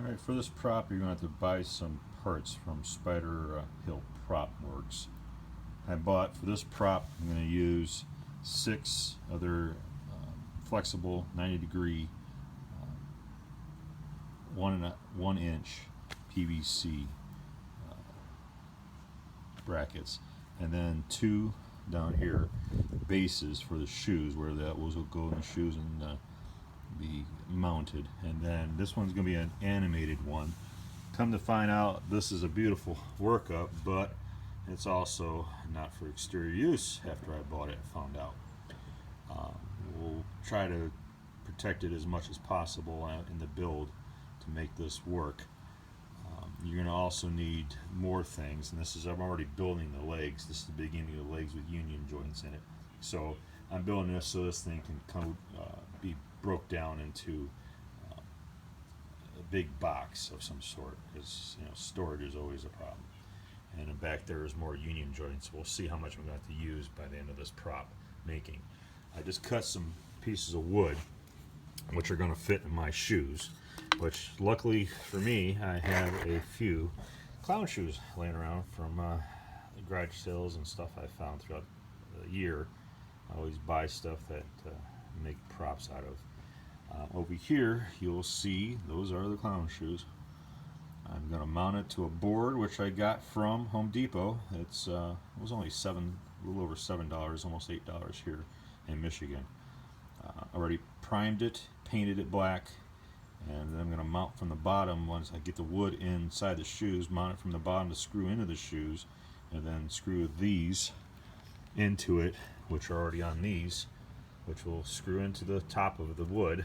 Alright, for this prop you're going to have to buy some parts from Spider Hill Prop Works. I bought, for this prop, I'm going to use 6 other flexible 90-degree 1 inch PVC brackets, and then 2 down here bases for the shoes, where that will go in the shoes and be mounted. And then this one's going to be an animated one. Come to find out, this is a beautiful workup, but it's also not for exterior use. After I bought it, I found out. We'll try to protect it as much as possible in the build to make this work. You're going to also need more things, and this is, I'm already building the legs. This is the beginning of the legs with union joints in it. So I'm building this so this thing can be broke down into a big box of some sort, because storage is always a problem. And back there is more union joints. We'll see how much I'm going to have to use by the end of this prop making. I just cut some pieces of wood which are going to fit in my shoes, which luckily for me, I have a few clown shoes laying around from garage sales and stuff I found throughout the year. I always buy stuff that make props out of. Over here you'll see those are the clown shoes. I'm going to mount it to a board which I got from Home Depot. It was only a little over $7, almost $8 here in Michigan. Already primed it, painted it black, and then I'm going to mount from the bottom once I get the wood inside the shoes, mount it from the bottom to screw into the shoes, and then screw these into it, which are already on these, which will screw into the top of the wood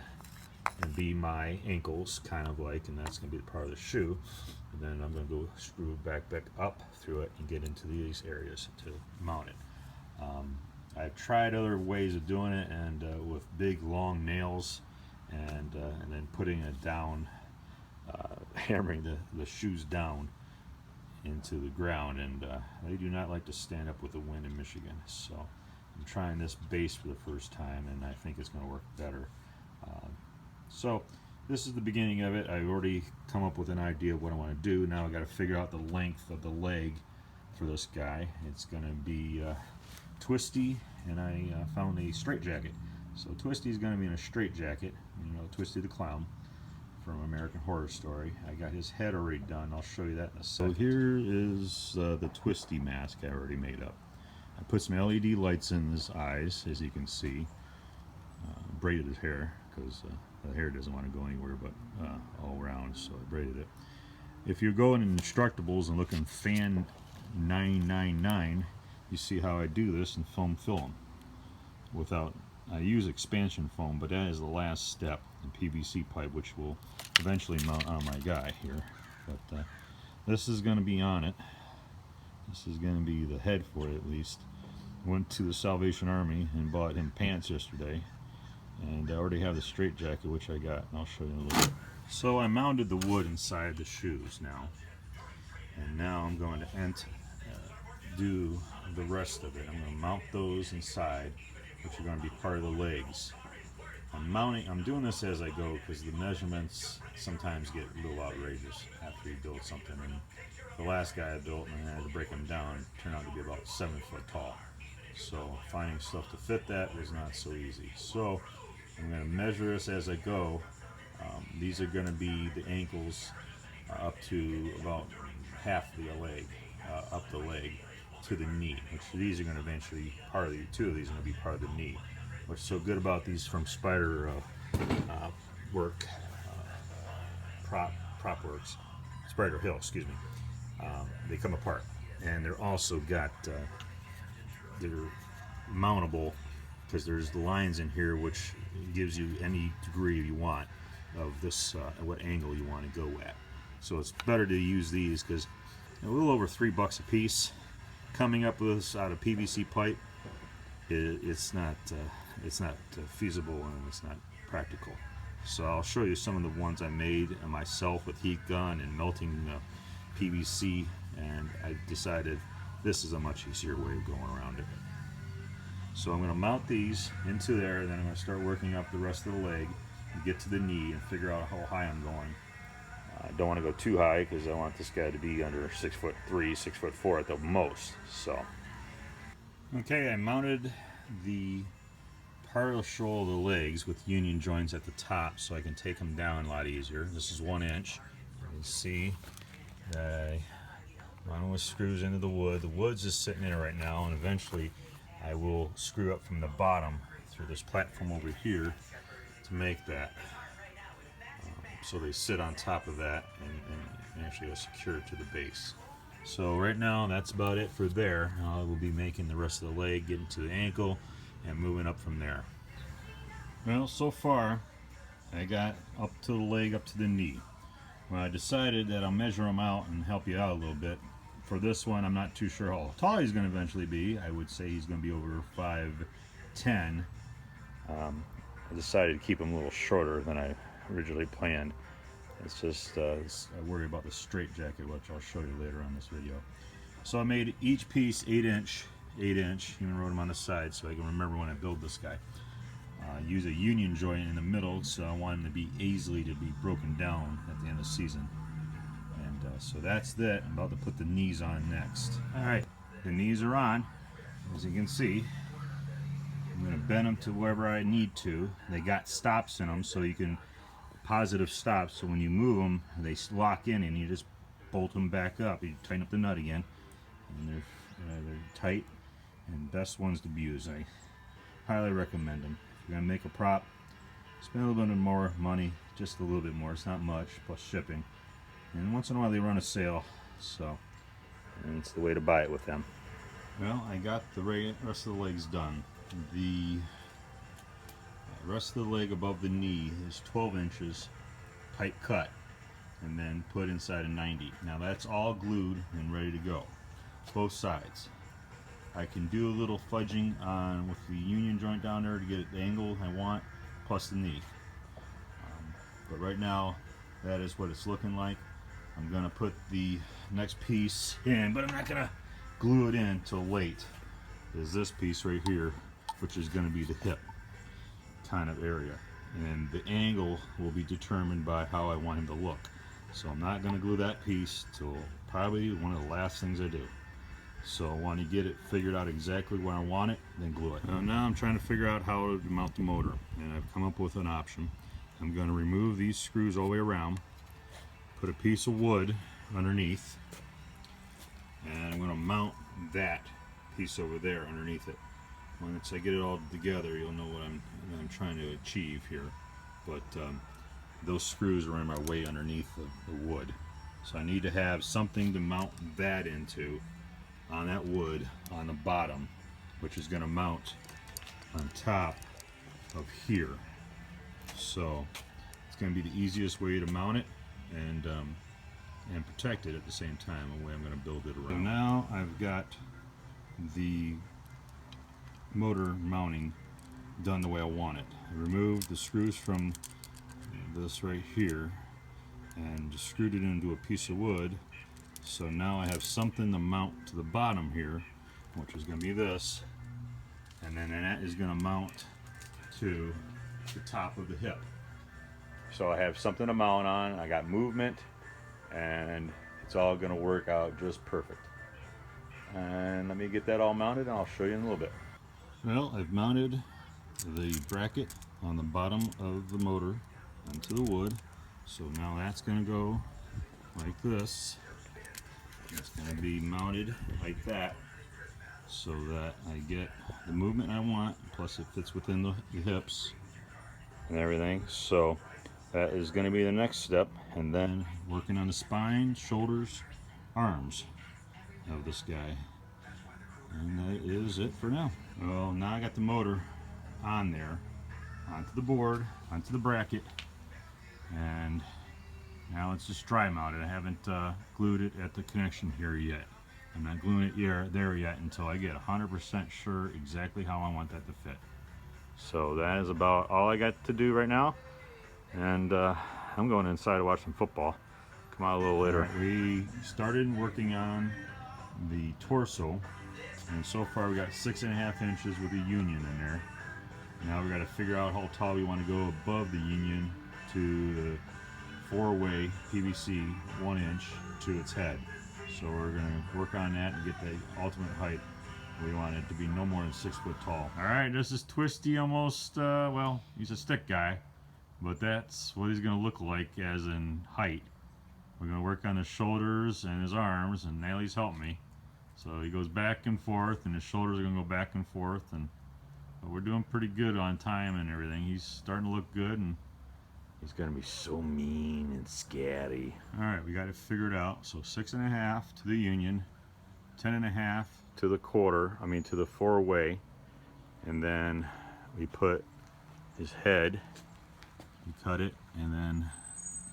and be my ankles, kind of like, and that's going to be the part of the shoe. And then I'm going to go screw back up through it and get into these areas to mount it. I've tried other ways of doing it, and with big long nails, and then putting it down, hammering the shoes down into the ground, and they do not like to stand up with the wind in Michigan. So I'm trying this base for the first time, and I think it's going to work better. So this is the beginning of it. I've already come up with an idea of what I want to do. Now I've got to figure out the length of the leg for this guy. It's going to be twisty, and I found a straight jacket. So Twisty is going to be in a straight jacket. Twisty the clown from American Horror Story. I got his head already done. I'll show you that in a second. So here is the Twisty mask I already made up. I put some LED lights in his eyes, as you can see. Braided his hair because the hair doesn't want to go anywhere but all around, so I braided it. If you go in Instructables and look in Fan 999, you see how I do this in foam film. I use expansion foam, but that is the last step in PVC pipe, which will eventually mount on my guy here. But this is going to be on it. This is going to be the head for it, at least. Went to the Salvation Army and bought him pants yesterday, and I already have the straight jacket, which I got, and I'll show you in a little bit. So I mounted the wood inside the shoes now, and now I'm going to do the rest of it. I'm going to mount those inside, which are going to be part of the legs. I'm doing this as I go because the measurements sometimes get a little outrageous after you build something. And the last guy I built, and I had to break him down, turned out to be about 7 foot tall. So finding stuff to fit that was not so easy. So I'm going to measure this as I go. These are going to be the ankles up to about half the leg, up the leg to the knee, which these are going to eventually, two of these are going to be part of the knee. What's so good about these from Spider Work, Prop Works, Spider Hill, excuse me, they come apart, and they're also got, they're mountable, because there's the lines in here which gives you any degree you want of this, what angle you want to go at. So it's better to use these because a little over $3 a piece. Coming up with this out of PVC pipe, it's not feasible, and it's not practical. So I'll show you some of the ones I made myself with heat gun and melting PVC, and I decided this is a much easier way of going around it. So I'm going to mount these into there, and then I'm going to start working up the rest of the leg and get to the knee and figure out how high I'm going. I don't want to go too high because I want this guy to be under 6'3", 6'4" at the most. So, okay, I mounted the partial of the legs with union joints at the top so I can take them down a lot easier. This is 1 inch. You can see that I mounted with screws into the wood. The wood's just sitting in it right now, and eventually I will screw up from the bottom through this platform over here to make that. So they sit on top of that and actually are secured to the base. So right now that's about it for there. I will be making the rest of the leg, getting to the ankle, and moving up from there. Well, so far I got up to the leg, up to the knee. Well, I decided that I'll measure them out and help you out a little bit. For this one, I'm not too sure how tall he's going to eventually be. I would say he's going to be over 5'10". I decided to keep him a little shorter than I originally planned. It's just I worry about the straight jacket, which I'll show you later on this video. So I made each piece 8 inch, even wrote them on the side so I can remember when I build this guy. Use a union joint in the middle, so I want him to be easily to be broken down at the end of the season. And so that's that. I'm about to put the knees on next. Alright, the knees are on, as you can see. I'm going to bend them to wherever I need to. They got stops in them, so you can positive stops, so when you move them they lock in and you just bolt them back up. You tighten up the nut again, and they're tight and best ones to use. I highly recommend them. If you're going to make a prop, spend a little bit more money, just a little bit more. It's not much, plus shipping, and once in a while they run a sale, so and it's the way to buy it with them. Well, I got the rest of the legs done. The rest of the leg above the knee is 12 inches pipe cut and then put inside a 90. Now that's all glued and ready to go, both sides. I can do a little fudging on with the union joint down there to get it the angle I want, plus the knee. But right now that is what it's looking like. I'm gonna put the next piece in, but I'm not gonna glue it in till late. Is this piece right here, which is gonna be the hip kind of area, and the angle will be determined by how I want him to look. So I'm not going to glue that piece till probably one of the last things I do. So I want to get it figured out exactly where I want it, then glue it. Now I'm trying to figure out how to mount the motor, and I've come up with an option. I'm going to remove these screws all the way around, put a piece of wood underneath, and I'm going to mount that piece over there underneath it. Once I get it all together, you'll know what I'm trying to achieve here. But those screws are in my way underneath the wood. So I need to have something to mount that into on that wood on the bottom, which is going to mount on top of here. So it's going to be the easiest way to mount it and protect it at the same time, the way I'm going to build it around. So now I've got the motor mounting done the way I want it. I removed the screws from this right here and just screwed it into a piece of wood. So now I have something to mount to the bottom here, which is going to be this, and then that is going to mount to the top of the hip. So I have something to mount on, I got movement, and it's all going to work out just perfect. And let me get that all mounted and I'll show you in a little bit. Well, I've mounted the bracket on the bottom of the motor onto the wood. So now that's going to go like this. It's going to be mounted like that so that I get the movement I want, plus it fits within the hips and everything. So that is going to be the next step, and then working on the spine, shoulders, arms of this guy. And that is it for now. Well, now I got the motor on there, onto the board, onto the bracket, and now it's just dry mounted. I haven't glued it at the connection here yet. I'm not gluing it there yet until I get 100% sure exactly how I want that to fit. So that is about all I got to do right now, and I'm going inside to watch some football. Come out a little later. Right, we started working on the torso, and so far we got 6.5 inches with a union in there. Now we got to figure out how tall we want to go above the union to the 4-way PVC 1 inch to its head. So we're going to work on that and get the ultimate height. We want it to be no more than 6 foot tall. All right, this is Twisty almost, well, he's a stick guy, but that's what he's going to look like as in height. We're going to work on his shoulders and his arms, and Natalie's helping me. So he goes back and forth, and his shoulders are going to go back and forth, but we're doing pretty good on time and everything. He's starting to look good, and he's going to be so mean and scary. All right, we got it figured out. So 6.5 to the union, 10.5 to the quarter, to the 4-way, and then we put his head, we cut it, and then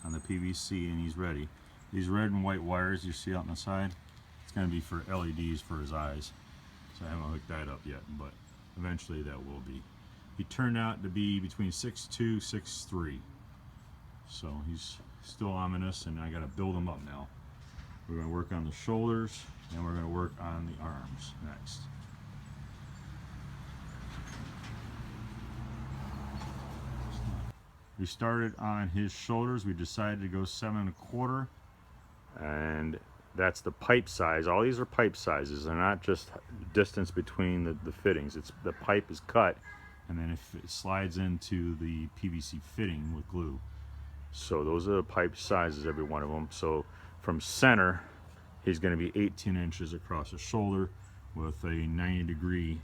on the PVC, and he's ready. These red and white wires you see out on the side, it's going to be for LEDs for his eyes. So I haven't hooked that up yet, but eventually that will be. He turned out to be between 6'2", 6'3". So he's still ominous, and I got to build him up now. We're going to work on the shoulders, and we're going to work on the arms next. We started on his shoulders. We decided to go 7.25, and that's the pipe size. All these are pipe sizes. They're not just distance between the fittings. It's the pipe is cut, and then if it slides into the PVC fitting with glue. So those are the pipe sizes, every one of them. So from center, he's going to be 18 inches across his shoulder with a 90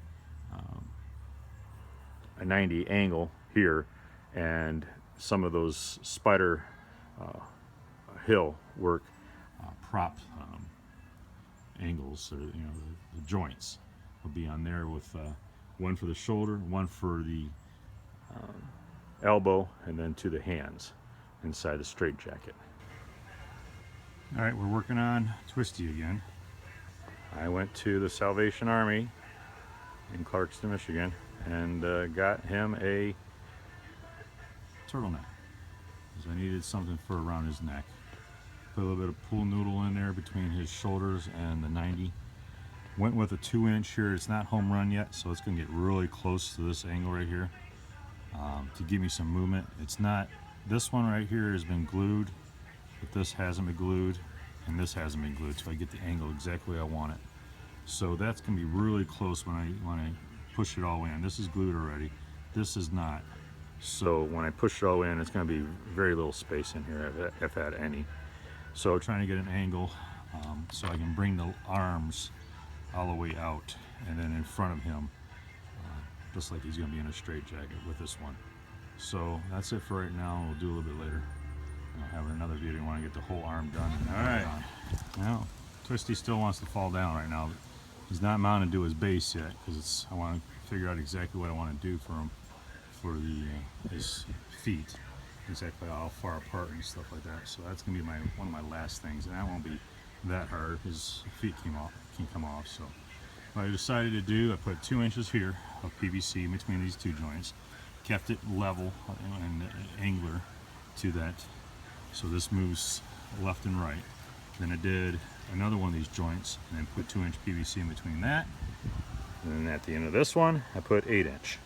angle here, and some of those spider hill work prop angles, or the joints will be on there with one for the shoulder, one for the elbow, and then to the hands inside the straight jacket. All right, we're working on Twisty again. I went to the Salvation Army in Clarkston, Michigan, and got him a turtleneck, because I needed something for around his neck. Put a little bit of pool noodle in there between his shoulders and the 90. Went with a 2-inch here. It's not home run yet, so it's going to get really close to this angle right here to give me some movement. It's not, this one right here has been glued, but this hasn't been glued, and this hasn't been glued, so I get the angle exactly where I want it. So that's going to be really close when I push it all in. This is glued already. This is not. So when I push it all in, it's going to be very little space in here, if at any. So trying to get an angle so I can bring the arms all the way out, and then in front of him, just like he's going to be in a straight jacket with this one. So that's it for right now. We'll do a little bit later. I'll have another video when I get the whole arm done. All right. Now, Twisty still wants to fall down right now. He's not mounted to his base yet, because I want to figure out exactly what I want to do for him, for his feet, exactly how far apart and stuff like that. So that's gonna be one of my last things, and that won't be that hard. His feet can come off. So what I decided to do, I put 2 inches here of PVC in between these two joints, kept it level and angular to that, so this moves left and right. Then I did another one of these joints, and then put 2-inch PVC in between that. And then at the end of this one, I put 8-inch.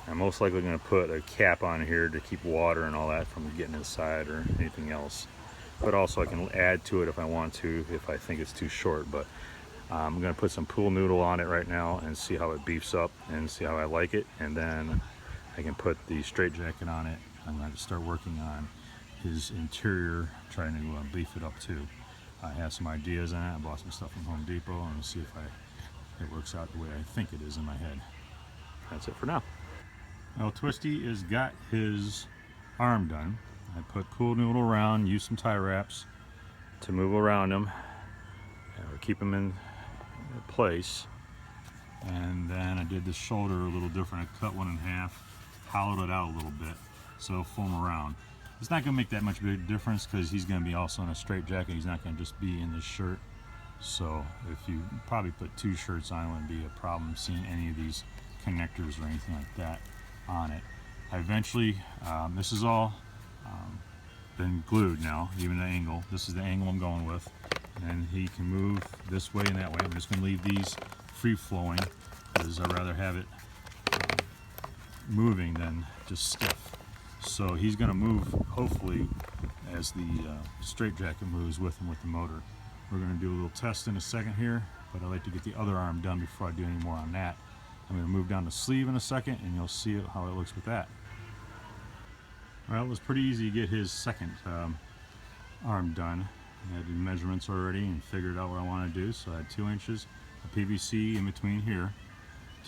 I'm most likely going to put a cap on here to keep water and all that from getting inside or anything else. But also I can add to it if I want to, if I think it's too short. But I'm going to put some pool noodle on it right now and see how it beefs up and see how I like it. And then I can put the straight jacket on it. I'm going to start working on his interior, trying to beef it up too. I have some ideas on it. I bought some stuff from Home Depot, and we'll see if it works out the way I think it is in my head. That's it for now. Well, Twisty has got his arm done. I put pool noodle around, used some tie wraps to move around him, or keep him in place. And then I did the shoulder a little different. I cut one in half, hollowed it out a little bit, so it'll foam around. It's not going to make that much big difference, because he's going to be also in a straight jacket. He's not going to just be in this shirt. So if you probably put 2 shirts on, it wouldn't be a problem seeing any of these connectors or anything like that on it. I eventually, this is all been glued now, even the angle. This is the angle I'm going with. And he can move this way and that way. I'm just going to leave these free flowing, because I'd rather have it moving than just stiff. So he's going to move, hopefully, as the straitjacket moves with him with the motor. We're going to do a little test in a second here, but I'd like to get the other arm done before I do any more on that. I'm going to move down the sleeve in a second, and you'll see how it looks with that. Well, it was pretty easy to get his second arm done. I had the measurements already and figured out what I want to do. So I had 2 inches of PVC in between here,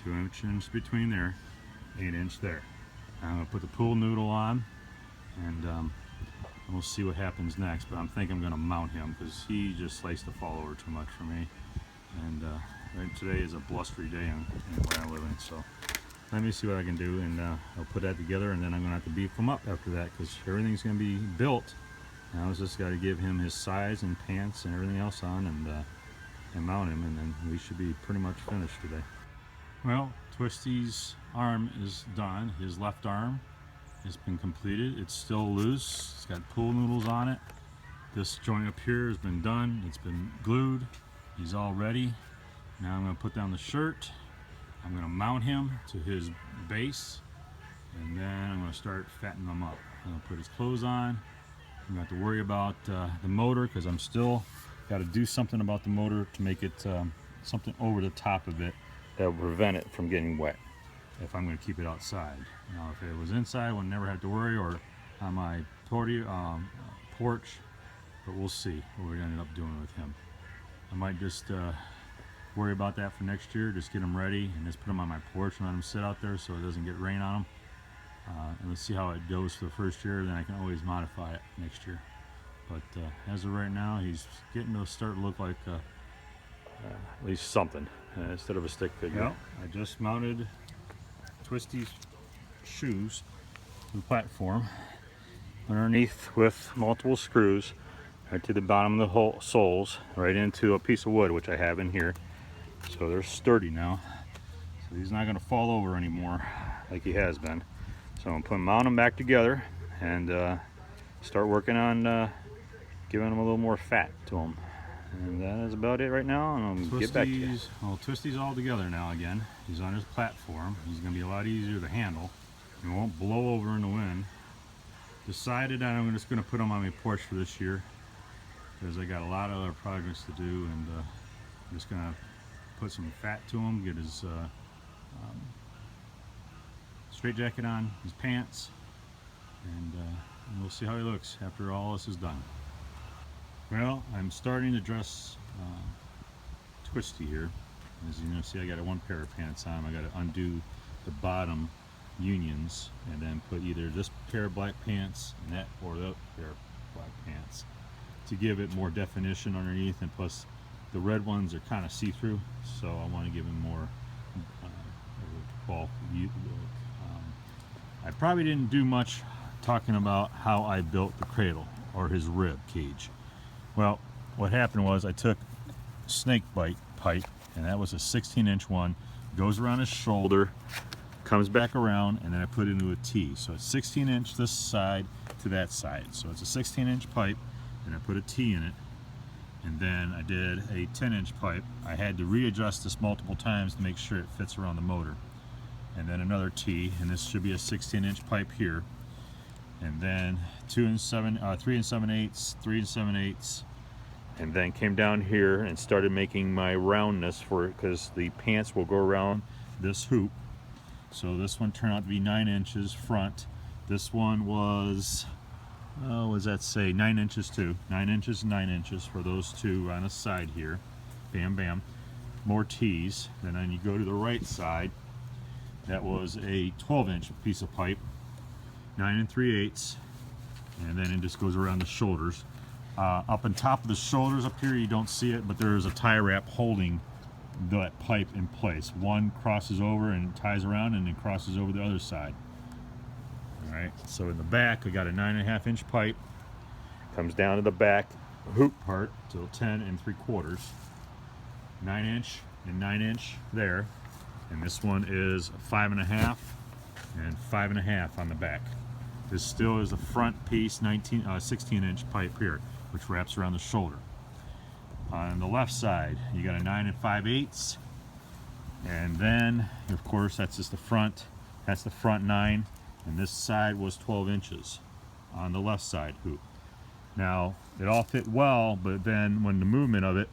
2 inches between there, 8 inch there. I'm going to put the pool noodle on, and we'll see what happens next. But I'm thinking I'm going to mount him because he just likes to fall over too much for me. And right, today is a blustery day where I live in, so let me see what I can do, and I'll put that together, and then I'm going to have to beef him up after that because everything's going to be built. Now I just got to give him his size and pants and everything else on, and mount him, and then we should be pretty much finished today. Well, Twisty's arm is done. His left arm has been completed. It's still loose. It's got pool noodles on it. This joint up here has been done. It's been glued. He's all ready. Now I'm going to put down the shirt. I'm going to mount him to his base, and then I'm going to start fattening him up. I'm going to put his clothes on. I'm going to have to worry about the motor because I'm still got to do something about the motor to make it something over the top of it that will prevent it from getting wet if I'm going to keep it outside. Now if it was inside, I would never have to worry, or on my porch, but we'll see what we ended up doing with him. I might just worry about that for next year, just get him ready and just put him on my porch and let him sit out there so it doesn't get rain on him. And let's see how it goes for the first year, then I can always modify it next year. But as of right now, he's getting to start to look like at least something instead of a stick figure. Well, I just mounted Twisty's shoes to the platform underneath with multiple screws right to the bottom of the whole soles, right into a piece of wood which I have in here. So they're sturdy now. So he's not going to fall over anymore like he has been. So I'm going to mount them back together and start working on giving them a little more fat to them. And that is about it right now, and I'll get back to you. Well, Twisty's all together now again. He's on his platform. He's going to be a lot easier to handle. He won't blow over in the wind. Decided that I'm just going to put him on my porch for this year because I got a lot of other projects to do, and I'm just going to put some fat to him, get his straitjacket on, his pants, and we'll see how he looks after all this is done. Well, I'm starting to dress Twisty here. As you can see, I got one pair of pants on. I got to undo the bottom unions and then put either this pair of black pants and that, or that pair of black pants to give it more definition underneath. And plus, the red ones are kind of see-through, so I want to give him more bulk look. I probably didn't do much talking about how I built the cradle or his rib cage. Well, what happened was I took snake bite pipe, and that was a 16-inch one, goes around his shoulder, comes back around, and then I put it into a T. So it's 16-inch this side to that side. So it's a 16-inch pipe, and I put a T in it. And then I did a 10-inch pipe. I had to readjust this multiple times to make sure it fits around the motor. And then another T, and this should be a 16-inch pipe here. And then 3 and 7/8, 3 and 7/8, and then came down here and started making my roundness for it because the pants will go around this hoop. So this one turned out to be 9 inches front. This one was, what does that say, 9 inches too. 9 inches and 9 inches for those two on the side here. Bam, bam. More T's. And then you go to the right side. That was a 12-inch piece of pipe. 9 3/8, and then it just goes around the shoulders. Up on top of the shoulders up here, you don't see it, but there is a tie wrap holding that pipe in place. One crosses over and ties around, and then crosses over the other side. All right, so in the back, I got a 9.5-inch pipe. Comes down to the back hoop part, till 10 3/4. 9-inch and 9-inch there, and this one is 5.5 and 5.5 on the back. This still is the front piece, 16-inch pipe here, which wraps around the shoulder. On the left side, you got a 9 5/8, and then, of course, that's just the front. That's the front 9, and this side was 12 inches on the left side hoop. Now, it all fit well, but then when the movement of it,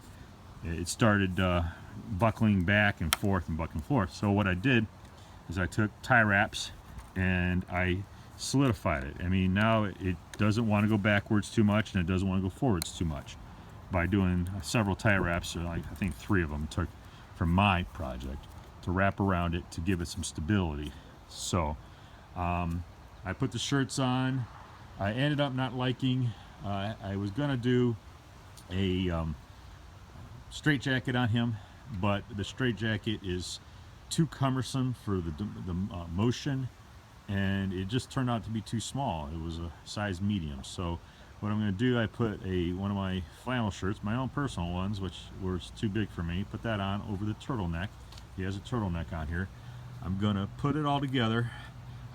it started buckling back and forth and back and forth. So what I did is I took tie wraps and I solidified it. I mean, now it doesn't want to go backwards too much and it doesn't want to go forwards too much. By doing several tie wraps, or like I think 3 of them took from my project, to wrap around it to give it some stability. So I put the shirts on. I ended up not liking, I was gonna do a straight jacket on him, but the straight jacket is too cumbersome for the motion, and it just turned out to be too small. It was a size medium. So what I'm going to do, I put one of my flannel shirts, my own personal ones, which was too big for me, put that on over the turtleneck. He has a turtleneck on here. I'm going to put it all together.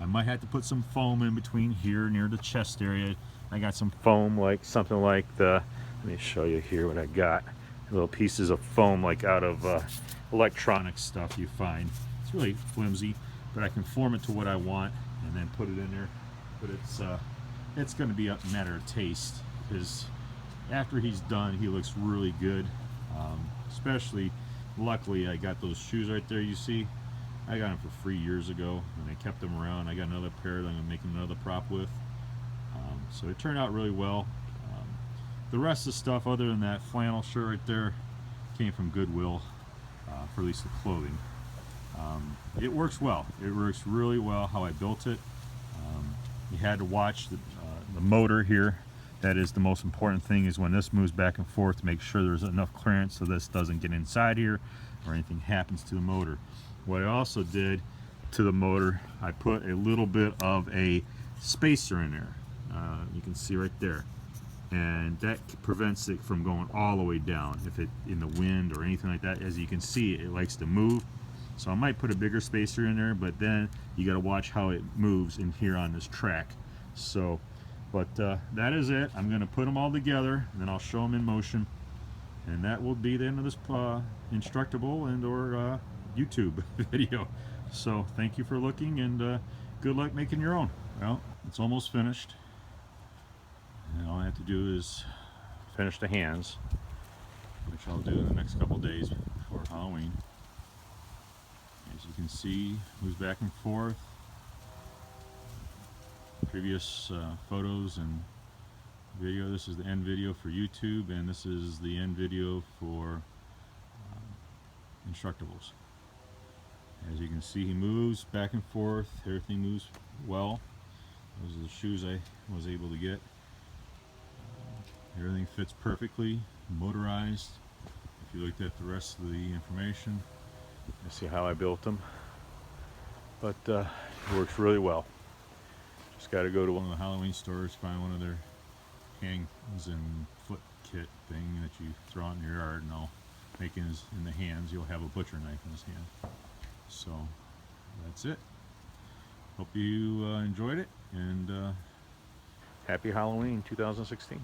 I might have to put some foam in between here near the chest area. I got some foam, like something like let me show you here what I got. Little pieces of foam like out of electronic stuff you find. It's really flimsy, but I can form it to what I want and then put it in there. But it's going to be a matter of taste, because after he's done, he looks really good. Especially, luckily, I got those shoes right there. You see, I got them for free years ago, and I kept them around. I got another pair that I'm going to make another prop with. So it turned out really well. The rest of the stuff, other than that flannel shirt right there, came from Goodwill, for at least the clothing. It works well. It works really well how I built it. You had to watch the motor here. That is the most important thing, is when this moves back and forth, to make sure there's enough clearance so this doesn't get inside here or anything happens to the motor. What I also did to the motor, I put a little bit of a spacer in there. You can see right there. And that prevents it from going all the way down if it in the wind or anything like that. As you can see, it likes to move. So I might put a bigger spacer in there, but then you got to watch how it moves in here on this track. So, but that is it. I'm going to put them all together, and then I'll show them in motion, and that will be the end of this Instructable and or YouTube video. So thank you for looking, and good luck making your own. Well, it's almost finished. And all I have to do is finish the hands, which I'll do in the next couple days before Halloween. As you can see, moves back and forth. Previous photos and video. This is the end video for YouTube, and this is the end video for Instructables. As you can see, he moves back and forth. Everything moves well. Those are the shoes I was able to get. Everything fits perfectly, motorized. If you looked at the rest of the information, you see how I built them. But it works really well. Just got to go to one of the Halloween stores, find one of their hands and foot kit thing that you throw out in your yard, and I'll make it in the hands. You'll have a butcher knife in his hand. So that's it. Hope you enjoyed it, and happy Halloween 2016.